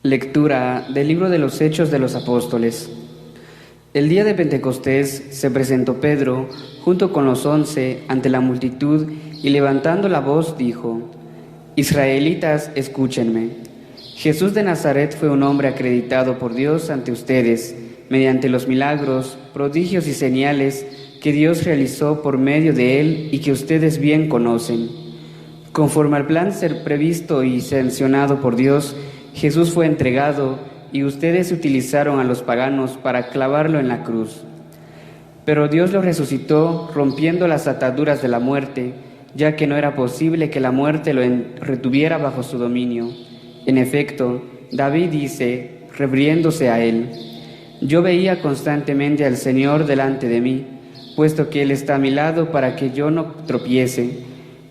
Lectura del libro de los Hechos de los Apóstoles. El día de Pentecostés se presentó Pedro junto con los 11 ante la multitud y levantando la voz dijo: Israelitas, escúchenme. Jesús de Nazaret fue un hombre acreditado por Dios ante ustedes, mediante los milagros, prodigios y señales que Dios realizó por medio de él y que ustedes bien conocen. Conforme al plan ser previsto y sancionado por Dios, Jesús fue entregado y ustedes utilizaron a los paganos para clavarlo en la cruz. Pero Dios lo resucitó rompiendo las ataduras de la muerte, ya que no era posible que la muerte lo retuviera bajo su dominio. En efecto, David dice, refiriéndose a él: Yo veía constantemente al Señor delante de mí, puesto que Él está a mi lado para que yo no tropiece.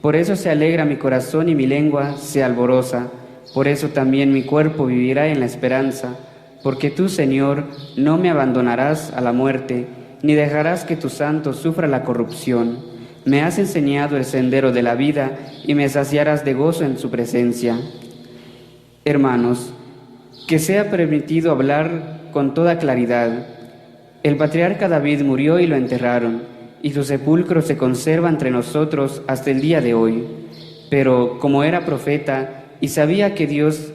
Por eso se alegra mi corazón y mi lengua se alboroza. Por eso también mi cuerpo vivirá en la esperanza, porque tú, Señor, no me abandonarás a la muerte, ni dejarás que tu santo sufra la corrupción. Me has enseñado el sendero de la vida y me saciarás de gozo en su presencia. Hermanos, que sea permitido hablar con toda claridad. El patriarca David murió y lo enterraron, y su sepulcro se conserva entre nosotros hasta el día de hoy. Pero como era profeta y sabía que Dios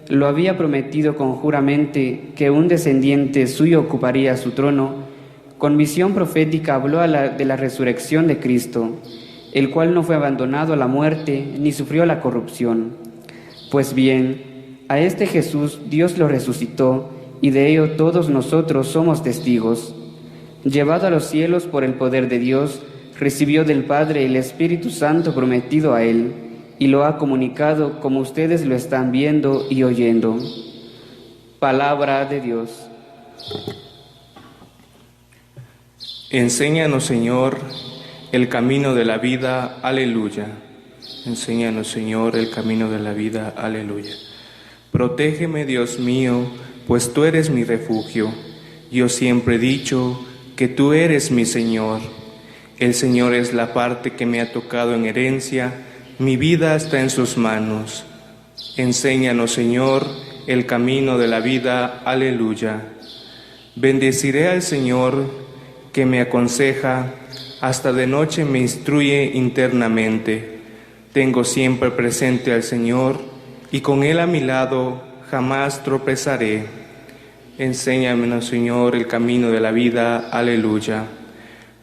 lo había prometido conjuramente que un descendiente suyo ocuparía su trono, con visión profética habló de la resurrección de Cristo, el cual no fue abandonado a la muerte ni sufrió la corrupción. Pues bien, a este Jesús Dios lo resucitó, y de ello todos nosotros somos testigos. Llevado a los cielos por el poder de Dios, recibió del Padre el Espíritu Santo prometido a él, y lo ha comunicado como ustedes lo están viendo y oyendo. Palabra de Dios. Enséñanos, Señor, el camino de la vida. Aleluya. Enséñanos, Señor, el camino de la vida. Aleluya. Protégeme, Dios mío, pues tú eres mi refugio. Yo siempre he dicho que tú eres mi Señor. El Señor es la parte que me ha tocado en herencia. Mi vida está en sus manos. Enséñanos, Señor, el camino de la vida. Aleluya. Bendeciré al Señor que me aconseja, hasta de noche me instruye internamente. Tengo siempre presente al Señor, y con Él a mi lado jamás tropezaré. Enséñame, Señor, el camino de la vida. Aleluya.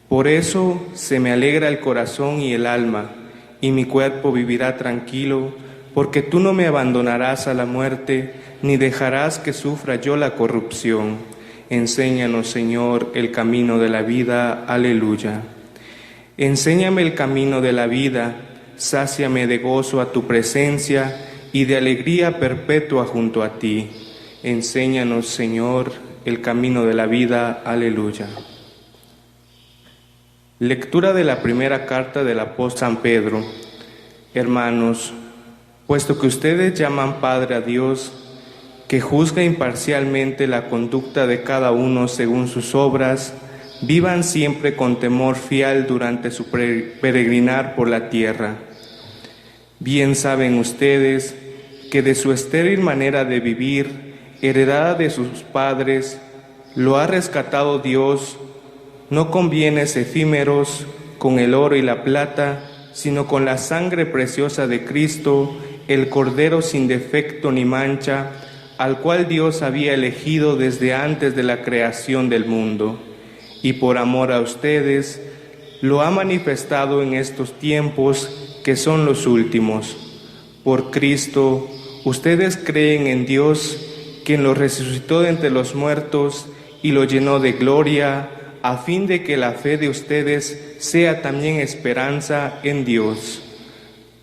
Por eso se me alegra el corazón y el alma, y mi cuerpo vivirá tranquilo, porque tú no me abandonarás a la muerte, ni dejarás que sufra yo la corrupción. Enséñanos, Señor, el camino de la vida. Aleluya. Enséñame el camino de la vida, sáciame de gozo a tu presencia y de alegría perpetua junto a ti. Enséñanos, Señor, el camino de la vida. Aleluya. Lectura de la primera carta del apóstol San Pedro. Hermanos, puesto que ustedes llaman Padre a Dios, que juzga imparcialmente la conducta de cada uno según sus obras, vivan siempre con temor fiel durante su peregrinar por la tierra. Bien saben ustedes que de su estéril manera de vivir, heredada de sus padres, lo ha rescatado Dios, no con bienes efímeros, con el oro y la plata, sino con la sangre preciosa de Cristo, el Cordero sin defecto ni mancha, al cual Dios había elegido desde antes de la creación del mundo, y por amor a ustedes, lo ha manifestado en estos tiempos que son los últimos. Por Cristo, ustedes creen en Dios, quien lo resucitó de entre los muertos y lo llenó de gloria, a fin de que la fe de ustedes sea también esperanza en Dios.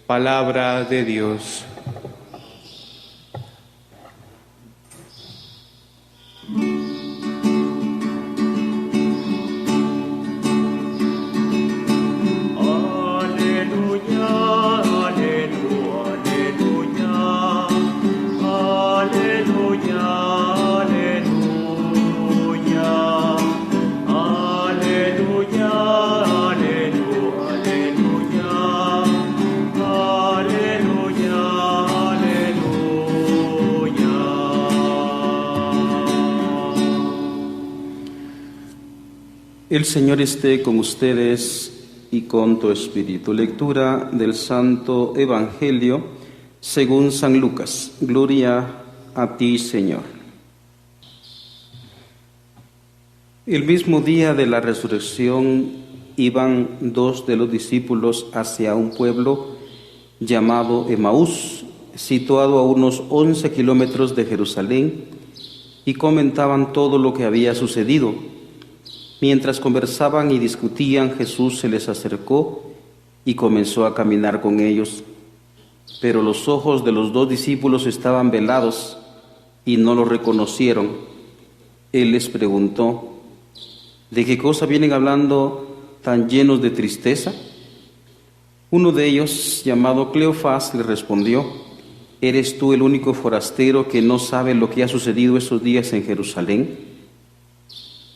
Palabra de Dios. El Señor esté con ustedes y con tu espíritu. Lectura del Santo Evangelio según San Lucas. Gloria a ti, Señor. El mismo día de la resurrección iban dos de los discípulos hacia un pueblo llamado Emaús, situado a unos 11 kilómetros de Jerusalén, y comentaban todo lo que había sucedido. Mientras conversaban y discutían, Jesús se les acercó y comenzó a caminar con ellos. Pero los ojos de los dos discípulos estaban velados y no lo reconocieron. Él les preguntó: ¿de qué cosa vienen hablando tan llenos de tristeza? Uno de ellos, llamado Cleofás, le respondió: ¿eres tú el único forastero que no sabe lo que ha sucedido esos días en Jerusalén?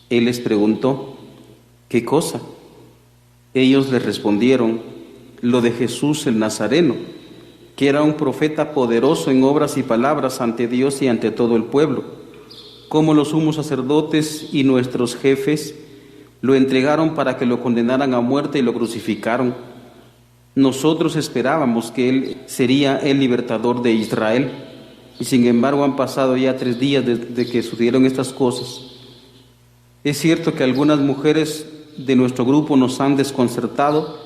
Él les preguntó: ¿qué cosa? Ellos le respondieron: lo de Jesús el Nazareno, que era un profeta poderoso en obras y palabras ante Dios y ante todo el pueblo. Como los sumos sacerdotes y nuestros jefes lo entregaron para que lo condenaran a muerte y lo crucificaron. Nosotros esperábamos que Él sería el libertador de Israel, y sin embargo han pasado ya 3 días desde que sucedieron estas cosas. Es cierto que algunas mujeres de nuestro grupo nos han desconcertado,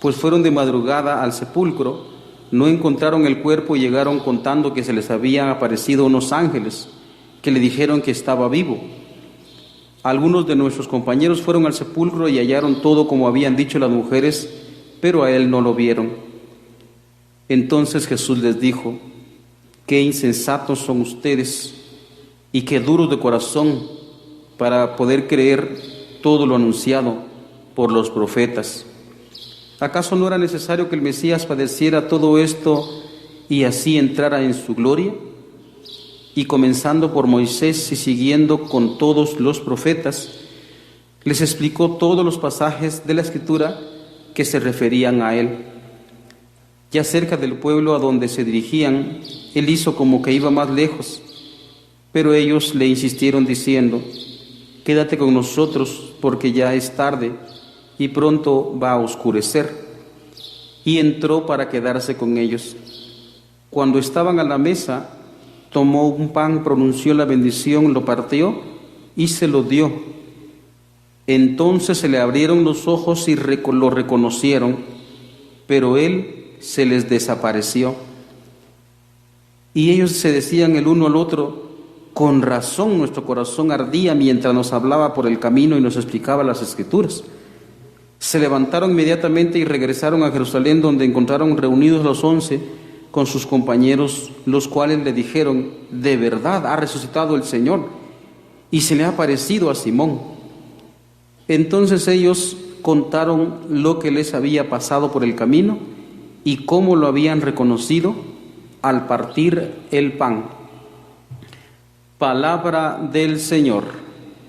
pues fueron de madrugada al sepulcro, no encontraron el cuerpo y llegaron contando que se les habían aparecido unos ángeles que le dijeron que estaba vivo. Algunos de nuestros compañeros fueron al sepulcro y hallaron todo como habían dicho las mujeres, pero a él no lo vieron. Entonces Jesús les dijo: qué insensatos son ustedes y qué duros de corazón para poder creer todo lo anunciado por los profetas. ¿Acaso no era necesario que el Mesías padeciera todo esto y así entrara en su gloria? Y comenzando por Moisés y siguiendo con todos los profetas, les explicó todos los pasajes de la Escritura que se referían a él. Ya cerca del pueblo a donde se dirigían, él hizo como que iba más lejos, pero ellos le insistieron diciendo: quédate con nosotros porque ya es tarde y pronto va a oscurecer. Y entró para quedarse con ellos. Cuando estaban a la mesa, tomó un pan, pronunció la bendición, lo partió y se lo dio. Entonces se le abrieron los ojos y lo reconocieron, pero él se les desapareció. Y ellos se decían el uno al otro: con razón nuestro corazón ardía mientras nos hablaba por el camino y nos explicaba las Escrituras. Se levantaron inmediatamente y regresaron a Jerusalén, donde encontraron reunidos los 11 con sus compañeros, los cuales le dijeron: de verdad ha resucitado el Señor y se le ha aparecido a Simón. Entonces ellos contaron lo que les había pasado por el camino y cómo lo habían reconocido al partir el pan. Palabra del Señor.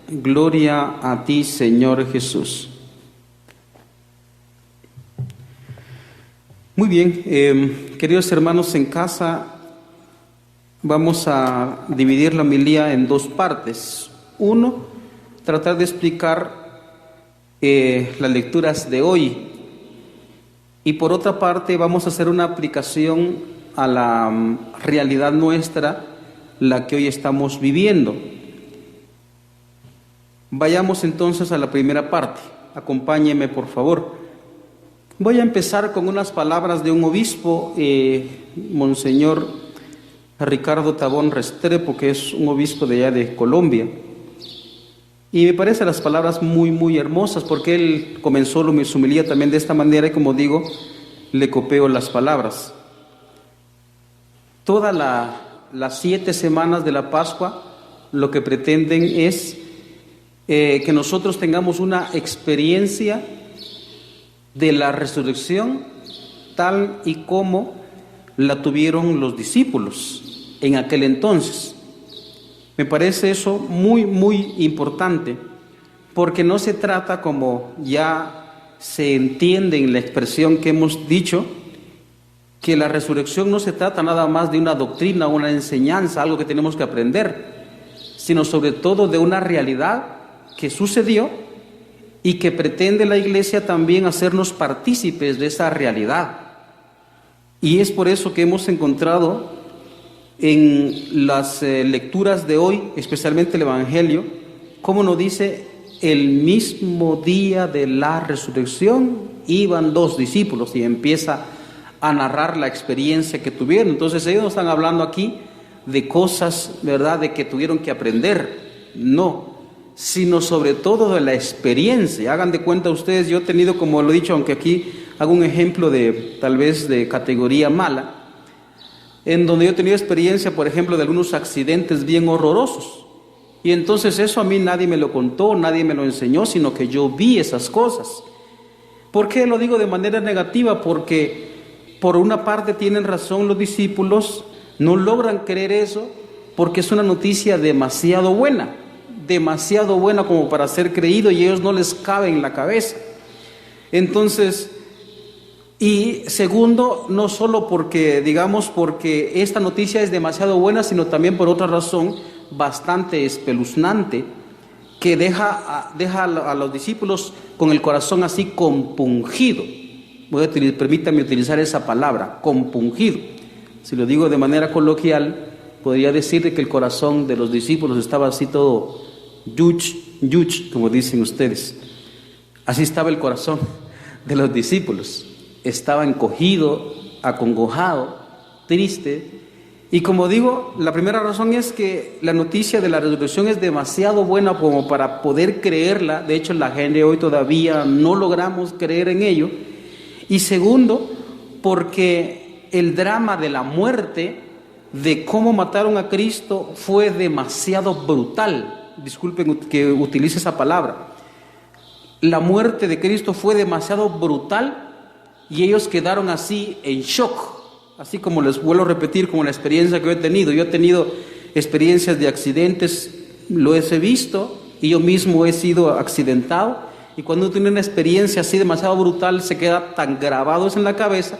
Gloria a ti, Señor Jesús. Muy bien, queridos hermanos, en casa vamos a dividir la homilía en 2 partes. 1, tratar de explicar las lecturas de hoy, y por otra parte vamos a hacer una aplicación a la realidad nuestra, la que hoy estamos viviendo. Vayamos entonces a la primera parte. Acompáñeme, por favor. Voy a empezar con unas palabras de un obispo, Monseñor Ricardo Tabón Restrepo, que es un obispo de allá de Colombia. Y me parecen las palabras muy, muy hermosas, porque él comenzó su homilía también de esta manera, y como digo, le copio las palabras. Todas las 7 semanas de la Pascua lo que pretenden es que nosotros tengamos una experiencia de la resurrección tal y como la tuvieron los discípulos en aquel entonces. Me parece eso muy, muy importante, porque no se trata, como ya se entiende en la expresión que hemos dicho, que la resurrección no se trata nada más de una doctrina, una enseñanza, algo que tenemos que aprender, sino sobre todo de una realidad que sucedió y que pretende la Iglesia también hacernos partícipes de esa realidad. Y es por eso que hemos encontrado en las lecturas de hoy, especialmente el Evangelio, como nos dice: el mismo día de la resurrección iban 2 discípulos, y empieza a narrar la experiencia que tuvieron. Entonces ellos no están hablando aquí de cosas, ¿verdad?, de que tuvieron que aprender, no, sino sobre todo de la experiencia. Hagan de cuenta ustedes, yo he tenido, como lo he dicho, aunque aquí hago un ejemplo de tal vez de categoría mala, en donde yo he tenido experiencia, por ejemplo, de algunos accidentes bien horrorosos, y entonces eso a mí nadie me lo contó, nadie me lo enseñó, sino que yo vi esas cosas. ¿Por qué lo digo de manera negativa? Porque por una parte tienen razón los discípulos, no logran creer eso porque es una noticia demasiado buena como para ser creído, y a ellos no les cabe en la cabeza. Entonces, y segundo, no solo porque, digamos, porque esta noticia es demasiado buena, sino también por otra razón bastante espeluznante, que deja a los discípulos con el corazón así compungido. Permítame utilizar esa palabra, compungido. Si lo digo de manera coloquial, podría decir que el corazón de los discípulos estaba así todo yuch, como dicen ustedes. Así estaba el corazón de los discípulos. Estaba encogido, acongojado, triste. Y como digo, la primera razón es que la noticia de la resurrección es demasiado buena como para poder creerla. De hecho, la gente hoy todavía no logramos creer en ello. Y segundo, porque el drama de la muerte, de cómo mataron a Cristo, fue demasiado brutal. Disculpen que utilice esa palabra. La muerte de Cristo fue demasiado brutal y ellos quedaron así en shock. Así como les vuelvo a repetir, como la experiencia que yo he tenido. Yo he tenido experiencias de accidentes, lo he visto, y yo mismo he sido accidentado. Y cuando uno tiene una experiencia así demasiado brutal, se queda tan grabado eso en la cabeza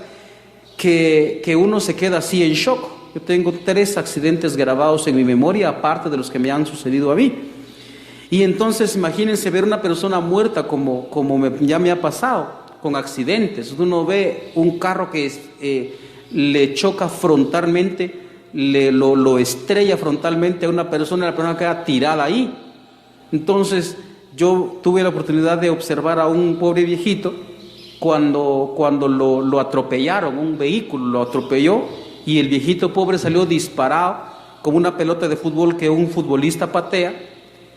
que uno se queda así en shock. Yo tengo 3 accidentes grabados en mi memoria, aparte de los que me han sucedido a mí. Y entonces imagínense ver una persona muerta como ya me ha pasado, con accidentes. Uno ve un carro que le choca frontalmente, lo estrella frontalmente a una persona, y la persona queda tirada ahí. Entonces yo tuve la oportunidad de observar a un pobre viejito cuando lo atropellaron, un vehículo lo atropelló, y el viejito pobre salió disparado como una pelota de fútbol que un futbolista patea,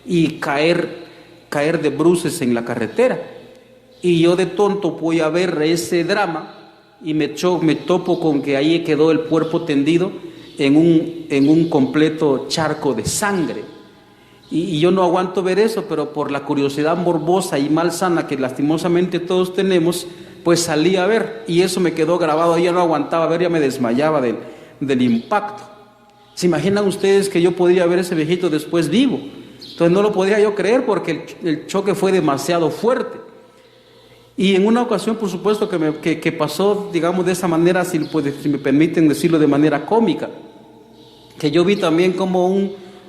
y caer de bruces en la carretera. Y yo de tonto voy a ver ese drama y me topo con que ahí quedó el cuerpo tendido en un completo charco de sangre. Y yo no aguanto ver eso, pero por la curiosidad morbosa y malsana que lastimosamente todos tenemos, pues salí a ver, y eso me quedó grabado. Yo no aguantaba ver, ya me desmayaba del impacto. ¿Se imaginan ustedes que yo podría ver ese viejito después vivo? Entonces no lo podía yo creer porque el choque fue demasiado fuerte. Y en una ocasión, por supuesto, que pasó, digamos, de esa manera, si me permiten decirlo de manera cómica, que yo vi también como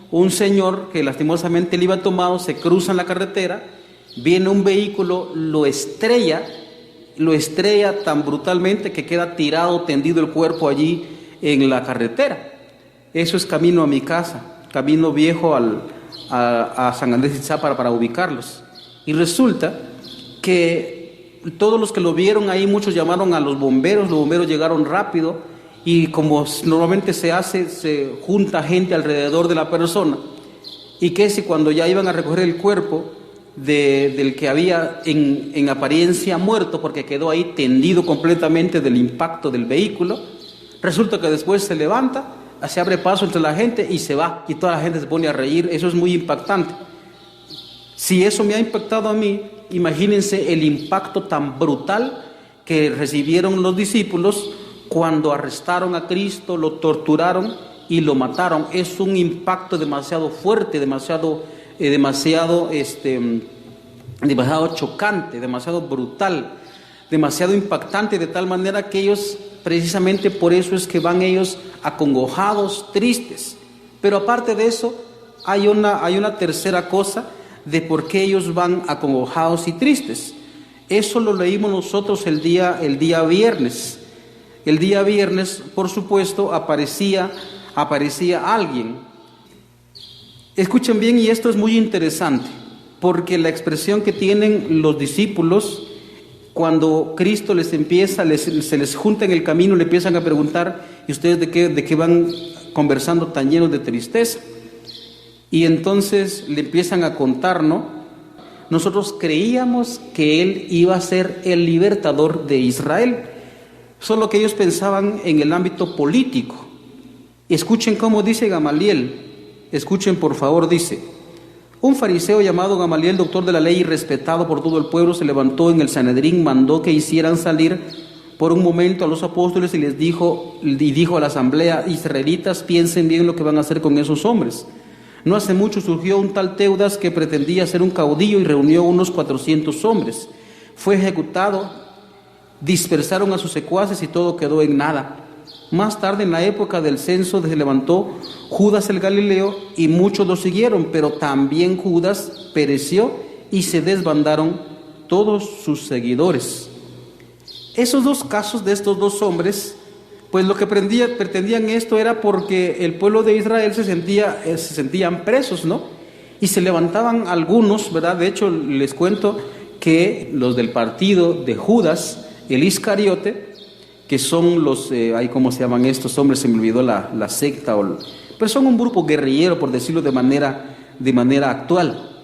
un señor que lastimosamente le iba tomado, se cruza en la carretera, viene un vehículo, lo estrella tan brutalmente que queda tirado, tendido el cuerpo allí en la carretera. Eso es camino a mi casa, camino viejo a San Andrés Itzá para ubicarlos. Y resulta que todos los que lo vieron ahí, muchos llamaron a los bomberos llegaron rápido, y como normalmente se hace, se junta gente alrededor de la persona, y que si cuando ya iban a recoger el cuerpo del que había en apariencia muerto, porque quedó ahí tendido completamente del impacto del vehículo, resulta que después se levanta, se abre paso entre la gente y se va, y toda la gente se pone a reír. Eso es muy impactante. Si eso me ha impactado a mí, imagínense el impacto tan brutal que recibieron los discípulos cuando arrestaron a Cristo, lo torturaron y lo mataron. Es un impacto demasiado fuerte, demasiado chocante, demasiado brutal, demasiado impactante, de tal manera que ellos, precisamente por eso es que van ellos acongojados, tristes. Pero aparte de eso, hay una tercera cosa de por qué ellos van acongojados y tristes. Eso lo leímos nosotros el día viernes. El día viernes, por supuesto, aparecía alguien. Escuchen bien, y esto es muy interesante, porque la expresión que tienen los discípulos cuando Cristo se les junta en el camino, le empiezan a preguntar: ¿y ustedes de qué van conversando tan llenos de tristeza? Y entonces le empiezan a contar, ¿no? Nosotros creíamos que Él iba a ser el libertador de Israel, solo que ellos pensaban en el ámbito político. Escuchen cómo dice Gamaliel, escuchen por favor, dice: un fariseo llamado Gamaliel, doctor de la ley y respetado por todo el pueblo, se levantó en el Sanedrín, mandó que hicieran salir por un momento a los apóstoles y dijo a la asamblea: israelitas, piensen bien lo que van a hacer con esos hombres. No hace mucho surgió un tal Teudas que pretendía ser un caudillo y reunió unos 400 hombres. Fue ejecutado, dispersaron a sus secuaces y todo quedó en nada. Más tarde, en la época del censo, se levantó Judas el Galileo y muchos lo siguieron, pero también Judas pereció y se desbandaron todos sus seguidores. Esos dos casos de estos dos hombres, pues lo que pretendían esto era porque el pueblo de Israel se sentían presos, ¿no? Y se levantaban algunos, ¿verdad? De hecho, les cuento que los del partido de Judas, el Iscariote, que son los, ¿cómo se llaman estos hombres? Se me olvidó la secta, pero son un grupo guerrillero, por decirlo de manera actual.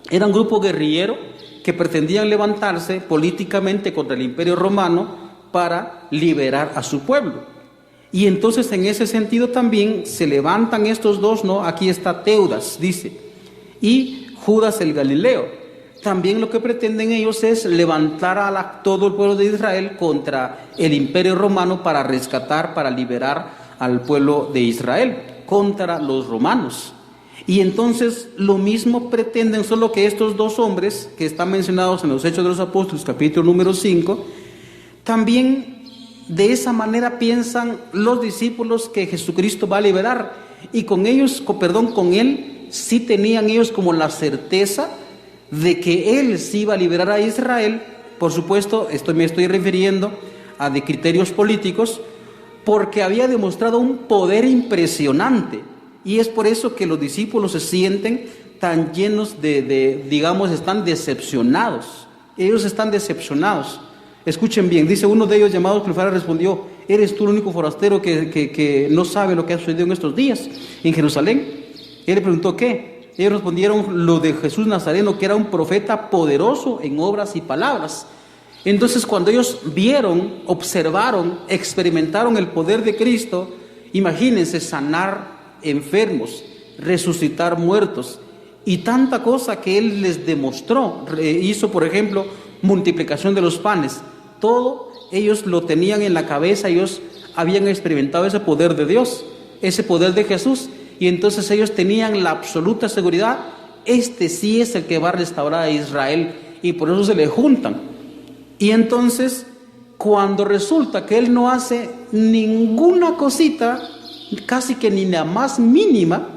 Era un grupo guerrillero que pretendían levantarse políticamente contra el Imperio Romano para liberar a su pueblo. Y entonces en ese sentido también se levantan estos dos, ¿no? Aquí está Teudas, dice, y Judas el Galileo. También lo que pretenden ellos es levantar a todo el pueblo de Israel contra el Imperio Romano para rescatar, para liberar al pueblo de Israel contra los romanos. Y entonces lo mismo pretenden, solo que estos dos hombres que están mencionados en los Hechos de los Apóstoles, capítulo número 5, también de esa manera piensan los discípulos que Jesucristo va a liberar. Y con Él sí tenían ellos como la certeza de que Él sí iba a liberar a Israel. Por supuesto, me estoy refiriendo a de criterios políticos, porque había demostrado un poder impresionante. Y es por eso que los discípulos se sienten tan llenos digamos, están decepcionados. Ellos están decepcionados. Escuchen bien, dice uno de ellos, llamado Cleofás, respondió: ¿eres tú el único forastero que no sabe lo que ha sucedido en estos días en Jerusalén? Él le preguntó: ¿qué? Ellos respondieron: lo de Jesús Nazareno, que era un profeta poderoso en obras y palabras. Entonces, cuando ellos vieron, observaron, experimentaron el poder de Cristo, imagínense, sanar enfermos, resucitar muertos y tanta cosa que Él les demostró. Hizo, por ejemplo, multiplicación de los panes. Todo ellos lo tenían en la cabeza, ellos habían experimentado ese poder de Dios, ese poder de Jesús, y entonces ellos tenían la absoluta seguridad: este sí es el que va a restaurar a Israel, y por eso se le juntan. Y entonces, cuando resulta que Él no hace ninguna cosita, casi que ni la más mínima,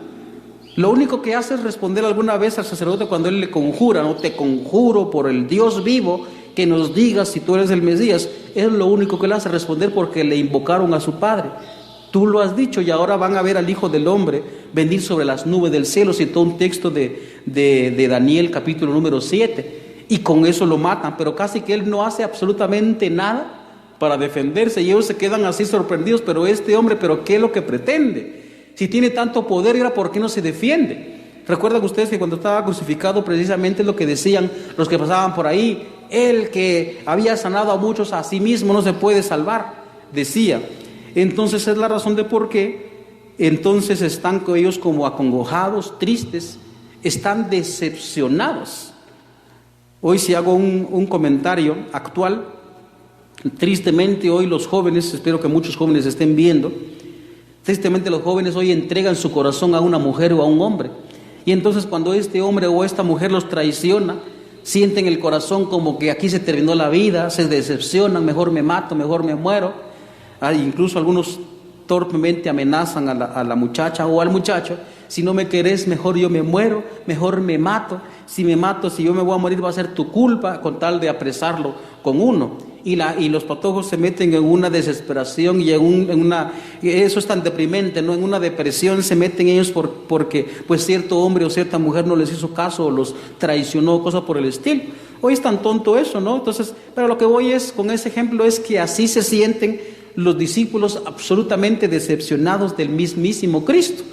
lo único que hace es responder alguna vez al sacerdote cuando él le conjura: no, te conjuro por el Dios vivo que nos digas si tú eres el Mesías. Es lo único que le hace responder, porque le invocaron a su padre. Tú lo has dicho, y ahora van a ver al Hijo del Hombre venir sobre las nubes del cielo. Citó un texto de Daniel capítulo número 7, y con eso lo matan, pero casi que él no hace absolutamente nada para defenderse, y ellos se quedan así sorprendidos: pero este hombre, ¿pero qué es lo que pretende? Si tiene tanto poder, ¿ahora por qué no se defiende? Recuerdan ustedes que cuando estaba crucificado, precisamente lo que decían los que pasaban por ahí: él que había sanado a muchos, a sí mismo no se puede salvar, decía. Entonces es la razón de por qué entonces están ellos como acongojados, tristes, están decepcionados. Hoy, si hago un comentario actual, tristemente hoy los jóvenes, espero que muchos jóvenes estén viendo, tristemente los jóvenes hoy entregan su corazón a una mujer o a un hombre, y entonces cuando este hombre o esta mujer los traiciona, sienten el corazón como que aquí se terminó la vida, se decepcionan: mejor me mato, mejor me muero. Incluso algunos torpemente amenazan a la muchacha o al muchacho: si no me querés, mejor yo me muero, mejor me mato. si me mato, si yo me voy a morir va a ser tu culpa, con tal de apresarlo con uno. Y los patojos se meten en una desesperación y eso es tan deprimente, ¿no? En una depresión se meten ellos porque pues cierto hombre o cierta mujer no les hizo caso o los traicionó, cosas por el estilo. Hoy es tan tonto eso, ¿no? Entonces, pero lo que voy con ese ejemplo es que así se sienten los discípulos absolutamente decepcionados del mismísimo Cristo.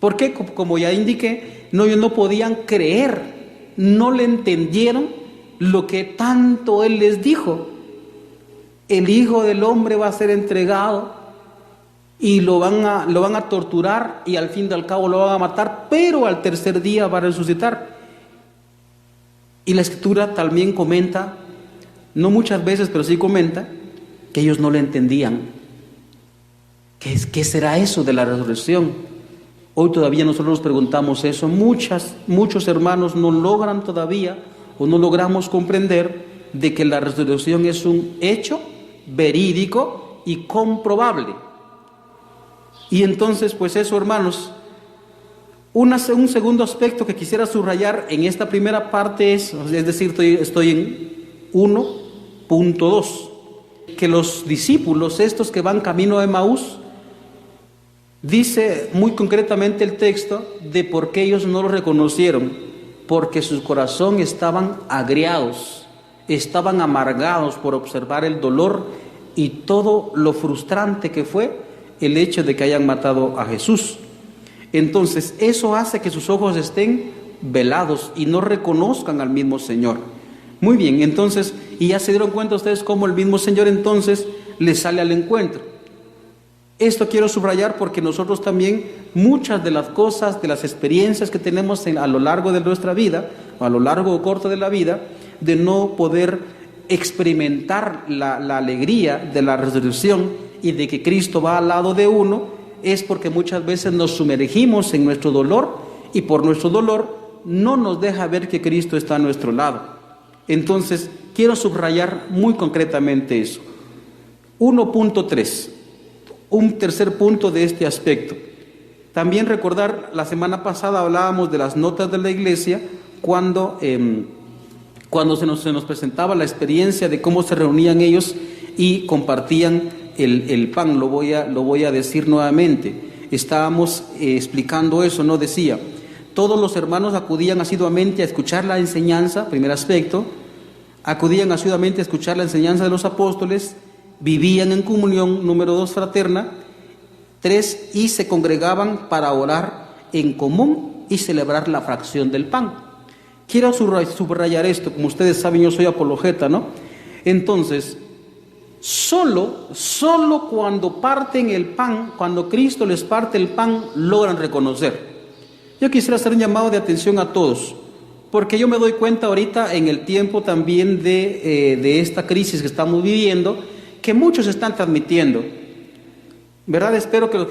Porque, como ya indiqué, ellos no podían creer, no le entendieron lo que tanto Él les dijo. El Hijo del Hombre va a ser entregado y lo van a torturar y al fin y al cabo lo van a matar, pero al tercer día va a resucitar. Y la Escritura también comenta, no muchas veces, pero sí comenta, que ellos no le entendían. ¿Qué será eso de la resurrección? Hoy todavía nosotros nos preguntamos eso. Muchos hermanos no logran todavía o no logramos comprender de que la resurrección es un hecho verídico y comprobable. Y entonces, pues eso, hermanos, un segundo aspecto que quisiera subrayar en esta primera parte es decir, estoy en 1.2, que los discípulos, estos que van camino a Emaús, dice muy concretamente el texto de por qué ellos no lo reconocieron, porque su corazón estaban agriados, estaban amargados por observar el dolor y todo lo frustrante que fue el hecho de que hayan matado a Jesús. Entonces, eso hace que sus ojos estén velados y no reconozcan al mismo Señor. Muy bien, entonces, y ya se dieron cuenta ustedes cómo el mismo Señor entonces les sale al encuentro. Esto quiero subrayar porque nosotros también, muchas de las cosas, de las experiencias que tenemos a lo largo de nuestra vida, a lo largo o corto de la vida, de no poder experimentar la alegría de la resurrección y de que Cristo va al lado de uno, es porque muchas veces nos sumergimos en nuestro dolor y por nuestro dolor no nos deja ver que Cristo está a nuestro lado. Entonces, quiero subrayar muy concretamente eso. 1.3, un tercer punto de este aspecto. También recordar, la semana pasada hablábamos de las notas de la iglesia cuando se nos presentaba la experiencia de cómo se reunían ellos y compartían el pan. Lo voy a decir nuevamente. Estábamos explicando eso, ¿no? Decía, todos los hermanos acudían asiduamente a escuchar la enseñanza, primer aspecto, acudían asiduamente a escuchar la enseñanza de los apóstoles, vivían en comunión, número 2, fraterna, 3, y se congregaban para orar en común y celebrar la fracción del pan. Quiero subrayar esto, como ustedes saben, yo soy apologeta, ¿no? Entonces, solo cuando parten el pan, cuando Cristo les parte el pan, logran reconocer. Yo quisiera hacer un llamado de atención a todos, porque yo me doy cuenta ahorita en el tiempo también de esta crisis que estamos viviendo, que muchos están transmitiendo, ¿verdad? Espero que los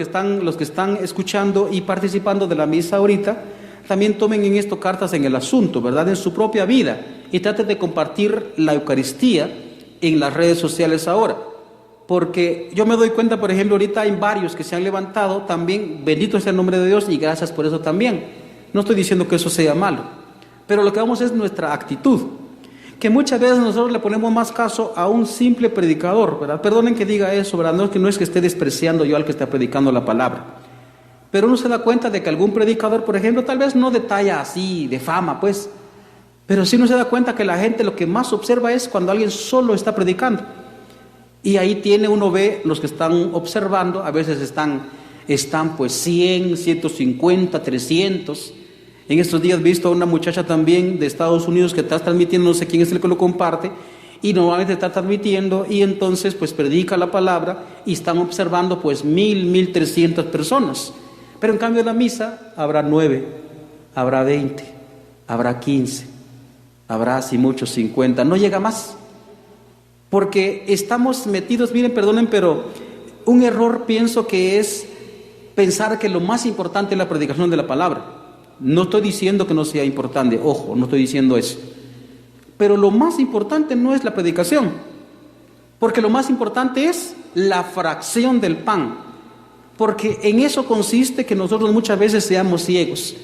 que están escuchando y participando de la misa ahorita, también tomen en esto cartas en el asunto, ¿verdad? En su propia vida, y traten de compartir la Eucaristía en las redes sociales ahora. Porque yo me doy cuenta, por ejemplo, ahorita hay varios que se han levantado también, bendito sea el nombre de Dios y gracias por eso también. No estoy diciendo que eso sea malo, pero lo que vamos es nuestra actitud, que muchas veces nosotros le ponemos más caso a un simple predicador, ¿verdad? Perdonen que diga eso, ¿verdad? No es que esté despreciando yo al que está predicando la palabra, pero uno se da cuenta de que algún predicador, por ejemplo, tal vez no detalla así de fama, pues, pero sí uno se da cuenta que la gente lo que más observa es cuando alguien solo está predicando. Y ahí uno ve los que están observando, a veces están pues 100, 150, 300. En estos días he visto a una muchacha también de Estados Unidos que está transmitiendo, no sé quién es el que lo comparte, y normalmente está transmitiendo y entonces pues predica la palabra y están observando pues 1,300 personas. Pero en cambio en la misa habrá 9, habrá 20, habrá 15, habrá si muchos 50, no llega más. Porque estamos metidos, miren, perdonen, pero un error pienso que es pensar que lo más importante es la predicación de la palabra. No estoy diciendo que no sea importante, ojo, no estoy diciendo eso. Pero lo más importante no es la predicación, porque lo más importante es la fracción del pan. Porque en eso consiste que nosotros muchas veces seamos ciegos.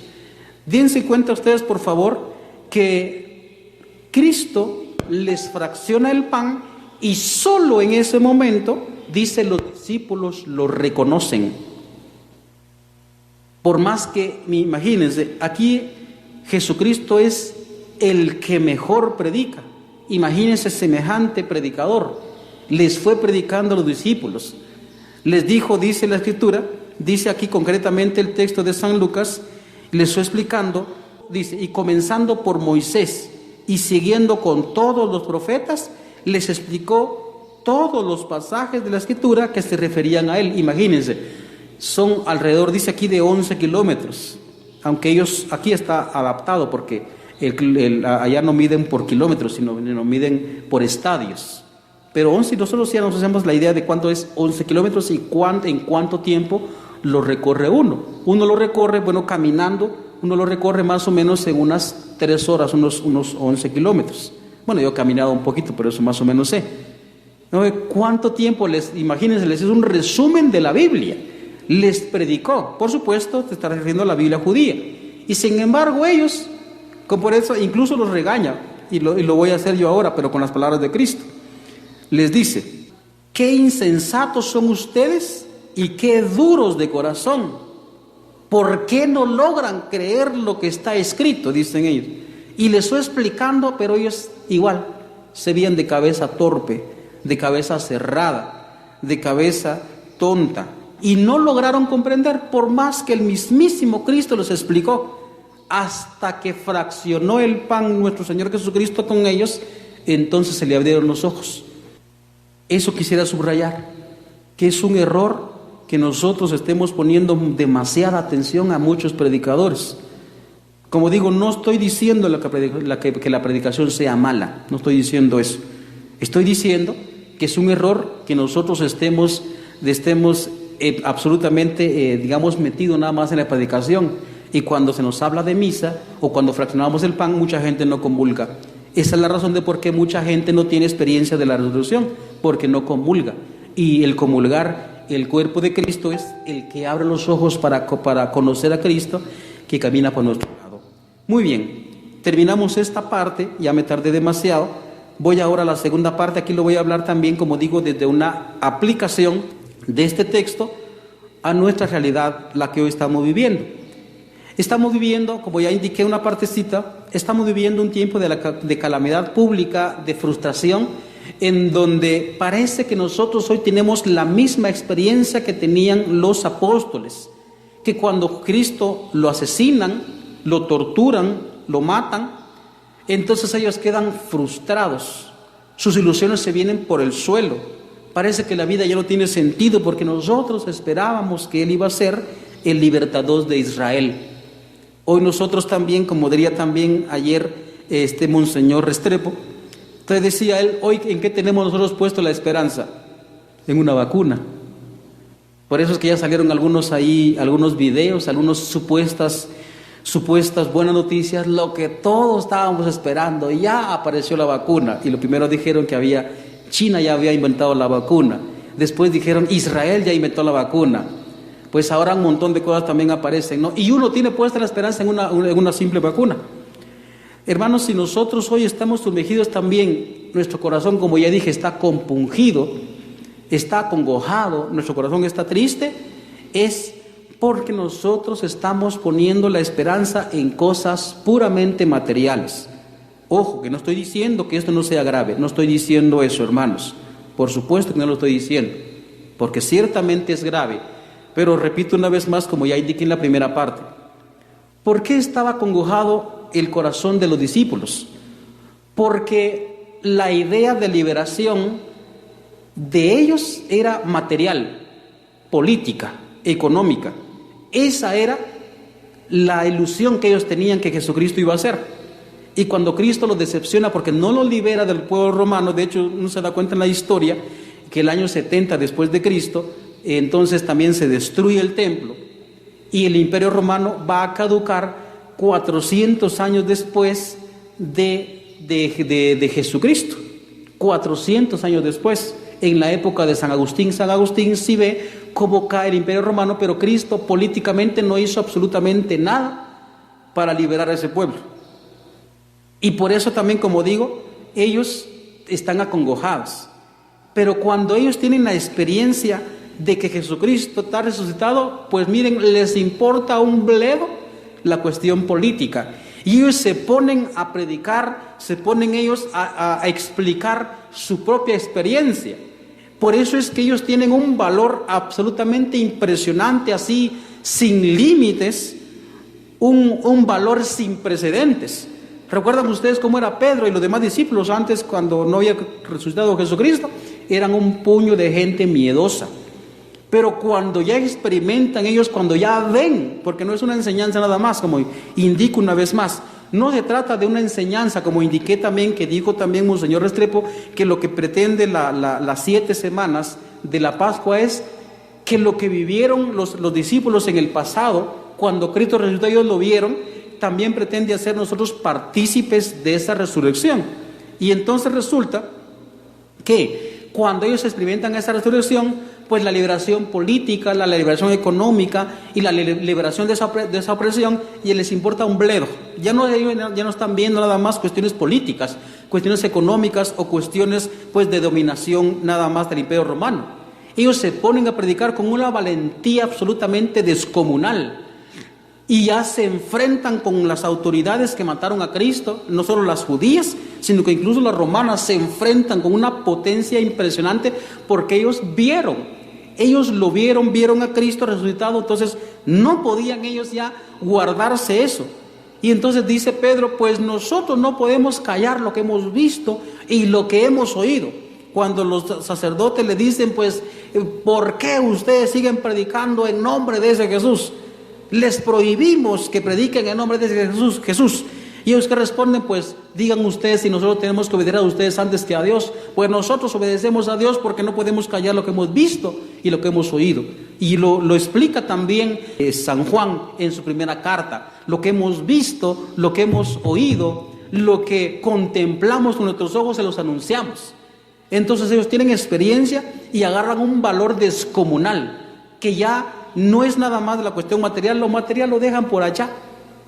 Dense cuenta ustedes, por favor, que Cristo les fracciona el pan y solo en ese momento, dice, los discípulos lo reconocen. Por más que, imagínense, aquí Jesucristo es el que mejor predica. Imagínense semejante predicador. Les fue predicando a los discípulos. Les dijo, dice la Escritura, dice aquí concretamente el texto de San Lucas, les fue explicando, dice, y comenzando por Moisés y siguiendo con todos los profetas, les explicó todos los pasajes de la Escritura que se referían a él. Imagínense, son alrededor, dice aquí, de 11 kilómetros, aunque ellos, aquí está adaptado porque allá no miden por kilómetros, sino miden por estadios. Pero 11, nosotros ya nos hacemos la idea de cuánto es 11 kilómetros y en cuánto tiempo lo recorre uno. Uno lo recorre, bueno, caminando, uno lo recorre más o menos en unas 3 horas, unos 11 kilómetros. Bueno, yo he caminado un poquito, pero eso más o menos sé. ¿No? ¿Cuánto tiempo imagínense, les hizo un resumen de la Biblia? Les predicó, por supuesto, te está refiriendo a la Biblia judía. Y sin embargo ellos, por eso incluso los regaña, y lo voy a hacer yo ahora, pero con las palabras de Cristo. Les dice, qué insensatos son ustedes y qué duros de corazón. ¿Por qué no logran creer lo que está escrito? Dicen ellos. Y les fue explicando, pero ellos igual se veían de cabeza torpe, de cabeza cerrada, de cabeza tonta. Y no lograron comprender, por más que el mismísimo Cristo les explicó, hasta que fraccionó el pan nuestro Señor Jesucristo con ellos, entonces se le abrieron los ojos. Eso quisiera subrayar, que es un error que nosotros estemos poniendo demasiada atención a muchos predicadores. Como digo, no estoy diciendo que la predicación sea mala, no estoy diciendo eso. Estoy diciendo que es un error que nosotros estemos absolutamente, digamos, metidos nada más en la predicación. Y cuando se nos habla de misa o cuando fraccionamos el pan, mucha gente no comulga. Esa es la razón de por qué mucha gente no tiene experiencia de la resurrección, porque no comulga. Y el comulgar, el cuerpo de Cristo, es el que abre los ojos para conocer a Cristo, que camina por nuestro lado. Muy bien, terminamos esta parte, ya me tardé demasiado. Voy ahora a la segunda parte. Aquí lo voy a hablar también, como digo, desde una aplicación de este texto a nuestra realidad, la que hoy estamos viviendo. Estamos viviendo, como ya indiqué una partecita, estamos viviendo un tiempo de calamidad pública, de frustración, en donde parece que nosotros hoy tenemos la misma experiencia que tenían los apóstoles, que cuando Cristo lo asesinan, lo torturan, lo matan, entonces ellos quedan frustrados, sus ilusiones se vienen por el suelo, parece que la vida ya no tiene sentido porque nosotros esperábamos que Él iba a ser el libertador de Israel. Hoy nosotros también, como diría también ayer Monseñor Restrepo, entonces decía él, hoy ¿en qué tenemos nosotros puesto la esperanza? En una vacuna. Por eso es que ya salieron algunos videos, algunas supuestas buenas noticias, lo que todos estábamos esperando, y ya apareció la vacuna. Y lo primero dijeron que China ya había inventado la vacuna. Después dijeron, Israel ya inventó la vacuna. Pues ahora un montón de cosas también aparecen, ¿no? Y uno tiene puesta la esperanza en una simple vacuna. Hermanos, si nosotros hoy estamos sumergidos también, nuestro corazón, como ya dije, está compungido, está acongojado, nuestro corazón está triste, es porque nosotros estamos poniendo la esperanza en cosas puramente materiales. Ojo, que no estoy diciendo que esto no sea grave, no estoy diciendo eso, hermanos. Por supuesto que no lo estoy diciendo, porque ciertamente es grave. Pero repito una vez más, como ya indiqué en la primera parte, ¿por qué estaba acongojado el corazón de los discípulos? Porque la idea de liberación de ellos era material, política, económica. Esa era la ilusión que ellos tenían que Jesucristo iba a hacer. Y cuando Cristo los decepciona porque no los libera del pueblo romano, de hecho uno se da cuenta en la historia que el año 70 después de Cristo, entonces también se destruye el templo y el imperio romano va a caducar 400 años después de Jesucristo. 400 años después, en la época de San Agustín sí ve cómo cae el imperio romano, pero Cristo políticamente no hizo absolutamente nada para liberar a ese pueblo. Y por eso también, como digo, ellos están acongojados. Pero cuando ellos tienen la experiencia de que Jesucristo está resucitado, pues miren, les importa un bledo la cuestión política. Y ellos se ponen a predicar, se ponen ellos a explicar su propia experiencia. Por eso es que ellos tienen un valor absolutamente impresionante, así, sin límites, un valor sin precedentes. ¿Recuerdan ustedes cómo era Pedro y los demás discípulos antes, cuando no había resucitado Jesucristo? Eran un puño de gente miedosa. Pero cuando ya experimentan ellos, cuando ya ven, porque no es una enseñanza nada más, como indico una vez más, no se trata de una enseñanza, como indiqué también, que dijo también Monseñor Restrepo, que lo que pretende las 7 semanas de la Pascua es que lo que vivieron los discípulos en el pasado, cuando Cristo resucitó, ellos lo vieron, también pretende hacer nosotros partícipes de esa resurrección. Y entonces resulta que cuando ellos experimentan esa resurrección, pues la liberación política, la liberación económica y la liberación de esa opresión, y les importa un bledo. Ya no están viendo nada más cuestiones políticas, cuestiones económicas o cuestiones pues de dominación nada más del Imperio Romano. Ellos se ponen a predicar con una valentía absolutamente descomunal y ya se enfrentan con las autoridades que mataron a Cristo, no solo las judías, sino que incluso las romanas se enfrentan con una potencia impresionante, porque ellos lo vieron a Cristo resucitado. Entonces no podían ellos ya guardarse eso. Y entonces dice Pedro, pues nosotros no podemos callar lo que hemos visto y lo que hemos oído. Cuando los sacerdotes le dicen, pues, ¿por qué ustedes siguen predicando en nombre de ese Jesús? Les prohibimos que prediquen en nombre de ese Jesús. Y ellos que responden, pues digan ustedes si nosotros tenemos que obedecer a ustedes antes que a Dios. Pues nosotros obedecemos a Dios porque no podemos callar lo que hemos visto y lo que hemos oído. Y lo explica también San Juan en su primera carta. Lo que hemos visto, lo que hemos oído, lo que contemplamos con nuestros ojos, se los anunciamos. Entonces ellos tienen experiencia y agarran un valor descomunal, que ya no es nada más de la cuestión material. Lo material lo dejan por allá,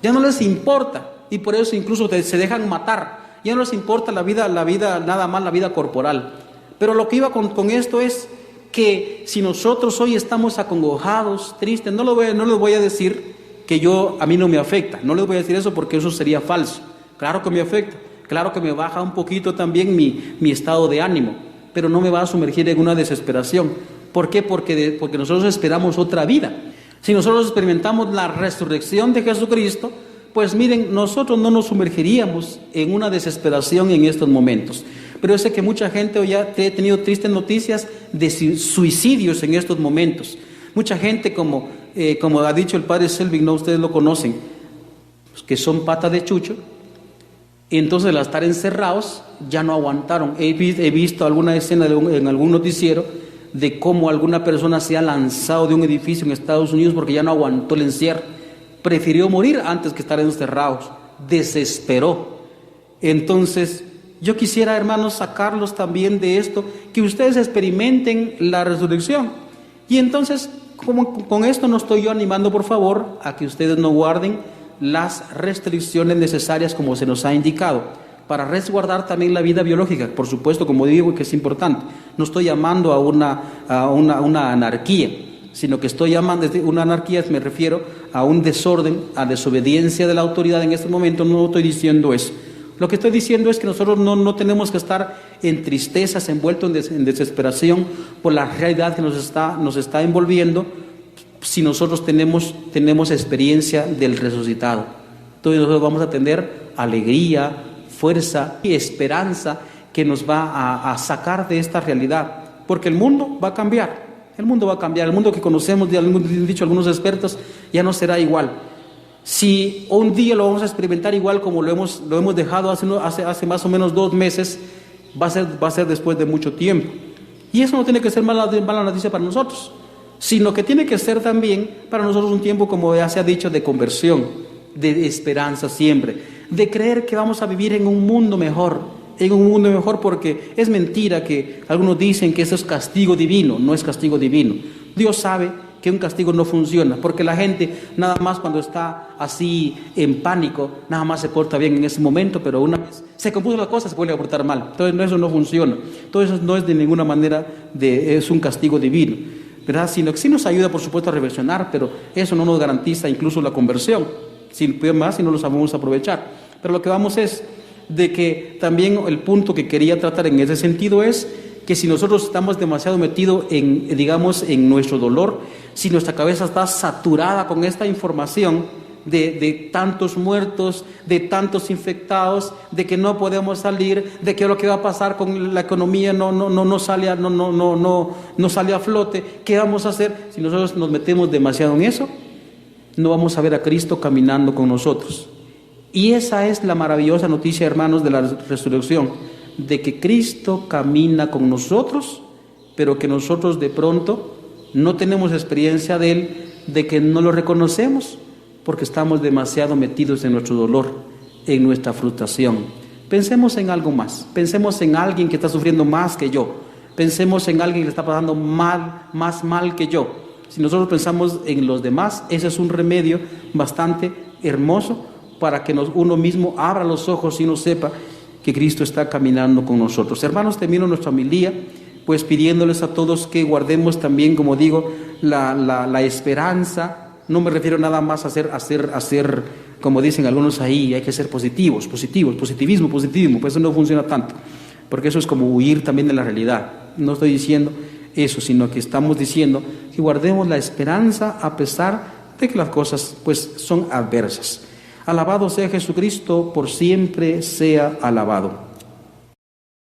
ya no les importa, y por eso incluso se dejan matar. Ya no les importa la vida, nada más la vida corporal. Pero lo que iba con esto es que si nosotros hoy estamos acongojados, tristes, no les voy a decir que a mí no me afecta, no les voy a decir eso, porque eso sería falso. Claro que me afecta, claro que me baja un poquito también mi estado de ánimo, pero no me va a sumergir en una desesperación. ¿Por qué? Porque nosotros esperamos otra vida. Si nosotros experimentamos la resurrección de Jesucristo, pues miren, nosotros no nos sumergiríamos en una desesperación en estos momentos. Pero yo sé que mucha gente hoy ya ha tenido tristes noticias de suicidios en estos momentos. Mucha gente, como ha dicho el padre Selvig, no, ustedes lo conocen, que son patas de chucho, y entonces al estar encerrados ya no aguantaron. He visto alguna escena en algún noticiero de cómo alguna persona se ha lanzado de un edificio en Estados Unidos porque ya no aguantó el encierro. Prefirió morir antes que estar encerrados. Desesperó. Entonces, yo quisiera, hermanos, sacarlos también de esto, que ustedes experimenten la resurrección. Y entonces, con esto no estoy yo animando, por favor, a que ustedes no guarden las restricciones necesarias como se nos ha indicado, para resguardar también la vida biológica, por supuesto, como digo, que es importante. No estoy llamando a una anarquía, sino que estoy llamando, una anarquía me refiero a un desorden, a desobediencia de la autoridad en este momento. No estoy diciendo eso. Lo que estoy diciendo es que nosotros no tenemos que estar en tristezas, envueltos en desesperación por la realidad que nos está envolviendo, si nosotros tenemos experiencia del resucitado. Entonces nosotros vamos a tener alegría, fuerza y esperanza que nos va a sacar de esta realidad, porque el mundo va a cambiar. El mundo va a cambiar, el mundo que conocemos, ya han dicho algunos expertos, ya no será igual. Si un día lo vamos a experimentar igual como lo hemos dejado hace más o menos 2 meses, va a ser después de mucho tiempo. Y eso no tiene que ser mala noticia para nosotros, sino que tiene que ser también para nosotros un tiempo, como ya se ha dicho, de conversión, de esperanza siempre, de creer que vamos a vivir en un mundo mejor, porque es mentira que algunos dicen que eso es castigo divino. No es castigo divino. Dios sabe que un castigo no funciona, porque la gente nada más cuando está así en pánico, nada más se porta bien en ese momento, pero una vez se compuso las cosas se vuelve a portar mal. Entonces eso no funciona. Todo eso no es de ninguna manera es un castigo divino, ¿verdad? Sino que sí nos ayuda, por supuesto, a reflexionar, pero eso no nos garantiza incluso la conversión, si no lo sabemos aprovechar. Pero lo que vamos es de que también el punto que quería tratar en ese sentido es que si nosotros estamos demasiado metidos en nuestro dolor, si nuestra cabeza está saturada con esta información de tantos muertos, de tantos infectados, de que no podemos salir, de que lo que va a pasar con la economía no sale a flote, ¿qué vamos a hacer? Si nosotros nos metemos demasiado en eso, no vamos a ver a Cristo caminando con nosotros. Y esa es la maravillosa noticia, hermanos, de la resurrección, de que Cristo camina con nosotros, pero que nosotros de pronto no tenemos experiencia de Él, de que no lo reconocemos, porque estamos demasiado metidos en nuestro dolor, en nuestra frustración. Pensemos en algo más, pensemos en alguien que está sufriendo más que yo, pensemos en alguien que le está pasando más mal que yo. Si nosotros pensamos en los demás, ese es un remedio bastante hermoso para que uno mismo abra los ojos y uno sepa que Cristo está caminando con nosotros. Hermanos, termino nuestra homilía pues pidiéndoles a todos que guardemos también, como digo, la esperanza. No me refiero nada más a hacer, como dicen algunos ahí, hay que ser positivismo, pues eso no funciona tanto, porque eso es como huir también de la realidad. No estoy diciendo eso, sino que estamos diciendo que guardemos la esperanza a pesar de que las cosas pues son adversas. Alabado sea Jesucristo, por siempre sea alabado.